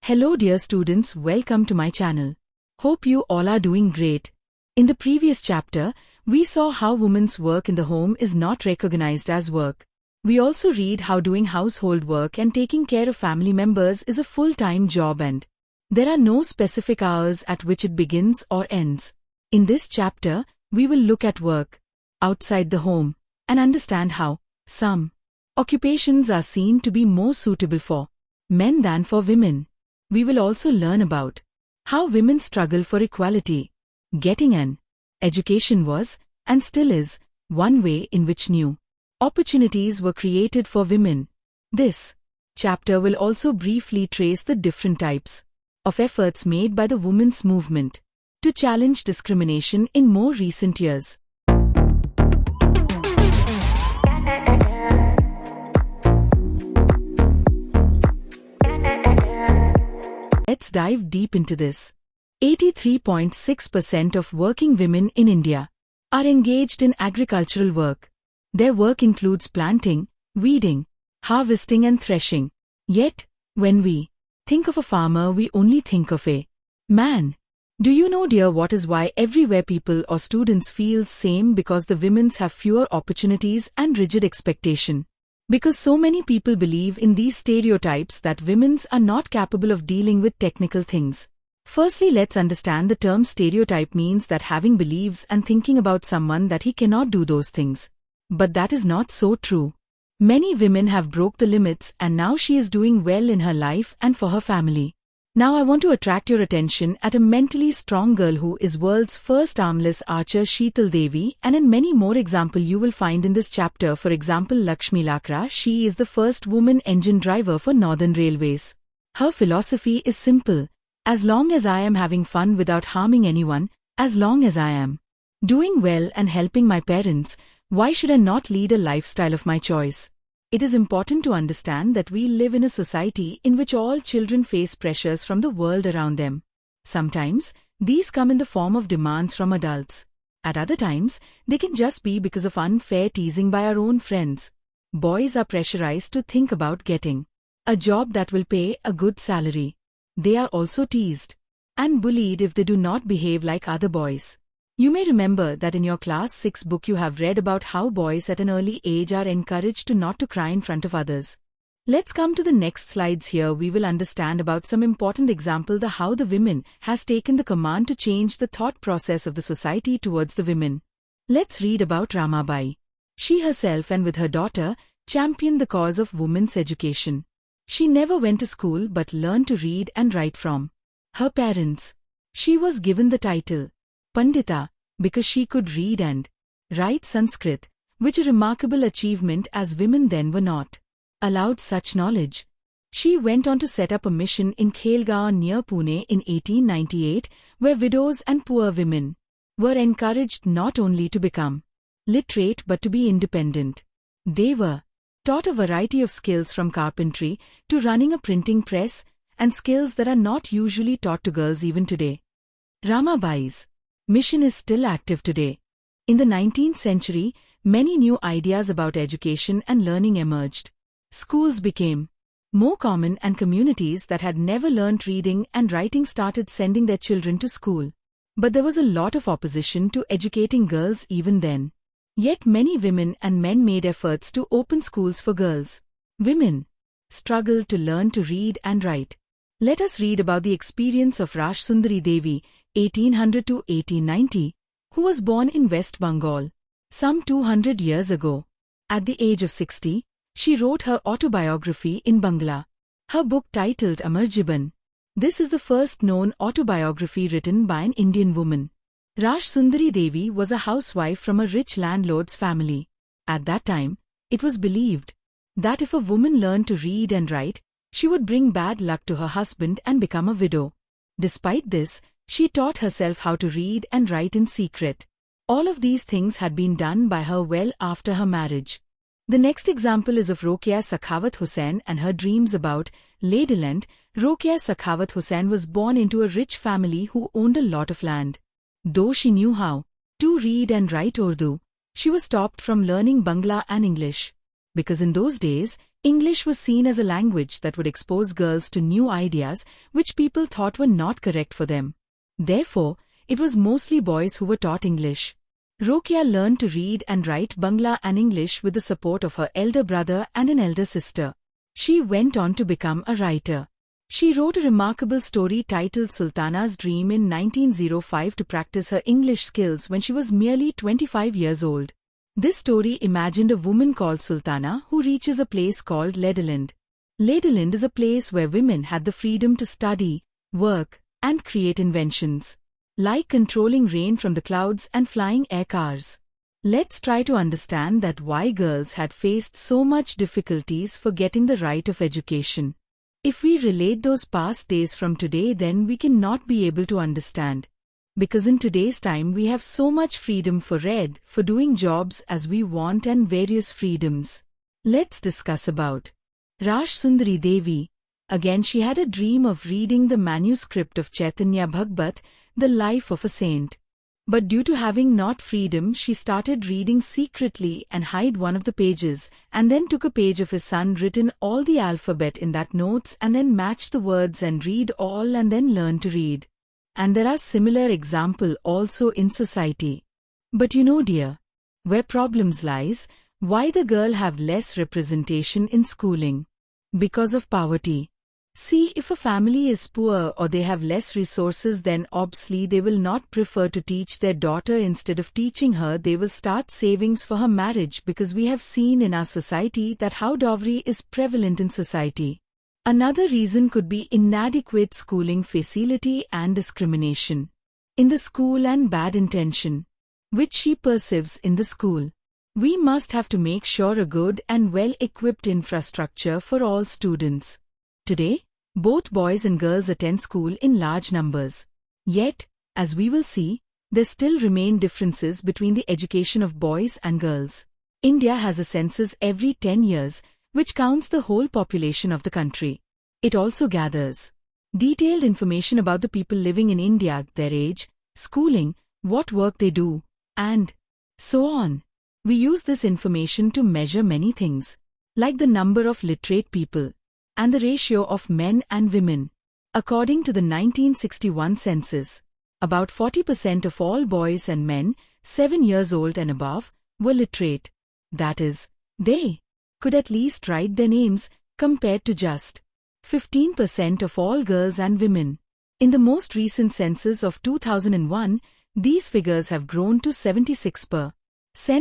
Hello dear students, welcome to my channel. Hope you all are doing great. In the previous chapter, we saw how women's work in the home is not recognized as work. We also read how doing household work and taking care of family members is a full-time job and there are no specific hours at which it begins or ends. In this chapter, we will look at work outside the home and understand how some occupations are seen to be more suitable for men than for women. We will also learn about how women struggle for equality. Getting an education was, and still is, one way in which new opportunities were created for women. This chapter will also briefly trace the different types of efforts made by the women's movement to challenge discrimination in more recent years. Let's dive deep into this. 83.6% of working women in India are engaged in agricultural work. Their work includes planting, weeding, harvesting and threshing. Yet, when we think of a farmer, we only think of a man. Do you know, dear, what is why everywhere people or students feel same? Because the women's have fewer opportunities and rigid expectation. Because so many people believe in these stereotypes that women's are not capable of dealing with technical things. Firstly, let's understand the term stereotype means that having beliefs and thinking about someone that he cannot do those things. But that is not so true. Many women have broke the limits and now she is doing well in her life and for her family. Now I want to attract your attention at a mentally strong girl who is world's first armless archer, Sheetal Devi, and in many more examples you will find in this chapter. For example, Lakshmi Lakra, she is the first woman engine driver for Northern Railways. Her philosophy is simple: as long as I am having fun without harming anyone, as long as I am doing well and helping my parents, why should I not lead a lifestyle of my choice? It is important to understand that we live in a society in which all children face pressures from the world around them. Sometimes, these come in the form of demands from adults. At other times, they can just be because of unfair teasing by our own friends. Boys are pressurized to think about getting a job that will pay a good salary. They are also teased and bullied if they do not behave like other boys. You may remember that in your class 6 book you have read about how boys at an early age are encouraged to not to cry in front of others. Let's come to the next slides. Here we will understand about some important example how the women has taken the command to change the thought process of the society towards the women. Let's read about Ramabai. She herself and with her daughter championed the cause of women's education. She never went to school but learned to read and write from her parents. She was given the title Pandita because she could read and write Sanskrit, which a remarkable achievement as women then were not allowed such knowledge. She went on to set up a mission in Khelgaon near Pune in 1898, where widows and poor women were encouraged not only to become literate but to be independent. They were taught a variety of skills from carpentry to running a printing press, and skills that are not usually taught to girls even today. Ramabai's mission is still active today. In the 19th century, many new ideas about education and learning emerged. Schools became more common and communities that had never learnt reading and writing started sending their children to school. But there was a lot of opposition to educating girls even then. Yet many women and men made efforts to open schools for girls. Women struggled to learn to read and write. Let us read about the experience of Raj Sundari Devi, 1800 to 1890, who was born in West Bengal some 200 years ago. At the age of 60, she wrote her autobiography in Bangla. Her book titled Amar Jiban. This is the first known autobiography written by an Indian woman. Raj Sundari Devi was a housewife from a rich landlord's family. At that time, it was believed that if a woman learned to read and write, she would bring bad luck to her husband and become a widow. Despite this, she taught herself how to read and write in secret. All of these things had been done by her well after her marriage. The next example is of Rokeya Sakhawat Hussain and her dreams about Ladyland. Rokeya Sakhawat Hussain was born into a rich family who owned a lot of land. Though she knew how to read and write Urdu, she was stopped from learning Bangla and English. Because in those days, English was seen as a language that would expose girls to new ideas which people thought were not correct for them. Therefore, it was mostly boys who were taught English. Rokia learned to read and write Bangla and English with the support of her elder brother and an elder sister. She went on to become a writer. She wrote a remarkable story titled Sultana's Dream in 1905 to practice her English skills when she was merely 25 years old. This story imagined a woman called Sultana who reaches a place called Ledeland. Ledeland is a place where women had the freedom to study, work, and create inventions, like controlling rain from the clouds and flying air cars. Let's try to understand that why girls had faced so much difficulties for getting the right of education. If we relate those past days from today, then we cannot be able to understand. Because in today's time we have so much freedom for doing jobs as we want and various freedoms. Let's discuss about Rash Sundari Devi. Again, she had a dream of reading the manuscript of Chaitanya Bhagavat, the life of a saint. But due to having not freedom, she started reading secretly and hid one of the pages, and then took a page of his son, written all the alphabet in that notes, and then matched the words and read all and then learn to read. And there are similar example also in society. But you know, dear, where problems lies, why the girl have less representation in schooling? Because of poverty. See, if a family is poor or they have less resources, then obviously they will not prefer to teach their daughter. Instead of teaching her, they will start savings for her marriage, because we have seen in our society that how dowry is prevalent in society. Another reason could be inadequate schooling facility and discrimination in the school and bad intention, which she perceives in the school. We must have to make sure a good and well-equipped infrastructure for all students. Today, both boys and girls attend school in large numbers. Yet, as we will see, there still remain differences between the education of boys and girls. India has a census every 10 years, which counts the whole population of the country. It also gathers detailed information about the people living in India, their age, schooling, what work they do, and so on. We use this information to measure many things, like the number of literate people and the ratio of men and women. According to the 1961 census, about 40% of all boys and men 7 years old and above were literate. That is, they could at least write their names, compared to just 15% of all girls and women. In the most recent census of 2001, these figures have grown to 76%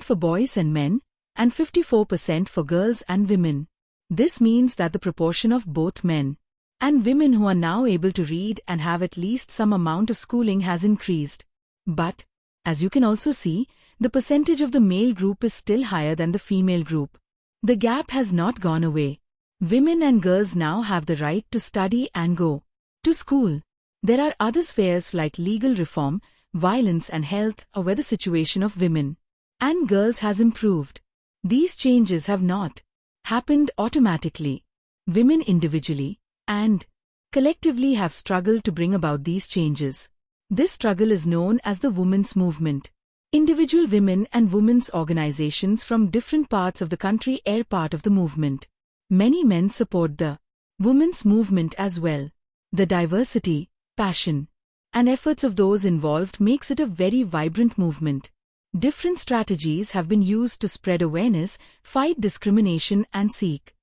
for boys and men, and 54% for girls and women. This means that the proportion of both men and women who are now able to read and have at least some amount of schooling has increased. But, as you can also see, the percentage of the male group is still higher than the female group. The gap has not gone away. Women and girls now have the right to study and go to school. There are other spheres like legal reform, violence and health, or where the situation of women and girls has improved. These changes have not happened automatically. Women individually and collectively have struggled to bring about these changes. This struggle is known as the women's movement. Individual women and women's organizations from different parts of the country are part of the movement. Many men support the women's movement as well. The diversity, passion, and efforts of those involved makes it a very vibrant movement. Different strategies have been used to spread awareness, fight discrimination and seek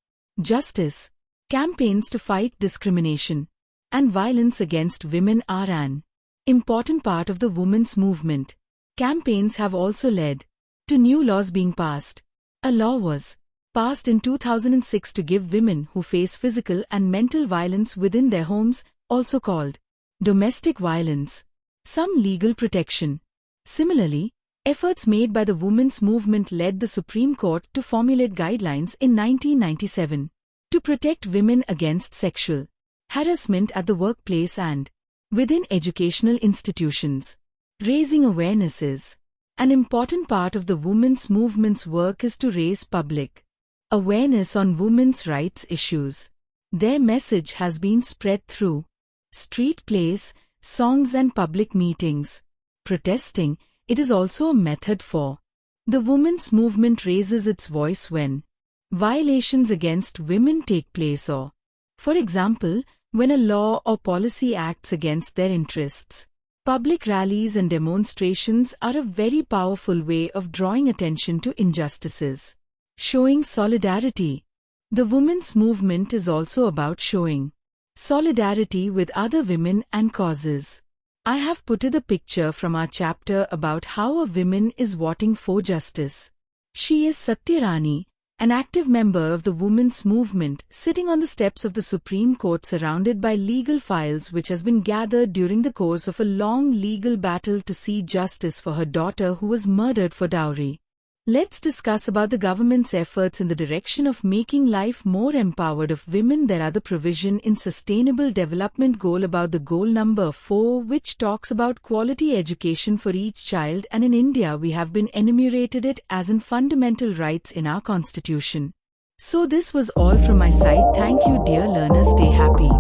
justice. Campaigns to fight discrimination and violence against women are an important part of the women's movement. Campaigns have also led to new laws being passed. A law was passed in 2006 to give women who face physical and mental violence within their homes, also called domestic violence, some legal protection. Similarly, efforts made by the women's movement led the Supreme Court to formulate guidelines in 1997 to protect women against sexual harassment at the workplace and within educational institutions. Raising awareness is an important part of the women's movement's work is to raise public awareness on women's rights issues. Their message has been spread through street plays, songs and public meetings. Protesting, it is also a method for the women's movement raises its voice when violations against women take place or, for example, when a law or policy acts against their interests. Public rallies and demonstrations are a very powerful way of drawing attention to injustices. Showing solidarity. The women's movement is also about showing solidarity with other women and causes. I have put the picture from our chapter about how a woman is voting for justice. She is Satyarani, an active member of the women's movement, sitting on the steps of the Supreme Court surrounded by legal files which has been gathered during the course of a long legal battle to see justice for her daughter who was murdered for dowry. Let's discuss about the government's efforts in the direction of making life more empowered of women. There are the provision in Sustainable Development Goal about the goal number 4, which talks about quality education for each child, and in India we have been enumerated it as in fundamental rights in our constitution. So this was all from my side. Thank you dear learners. Stay happy.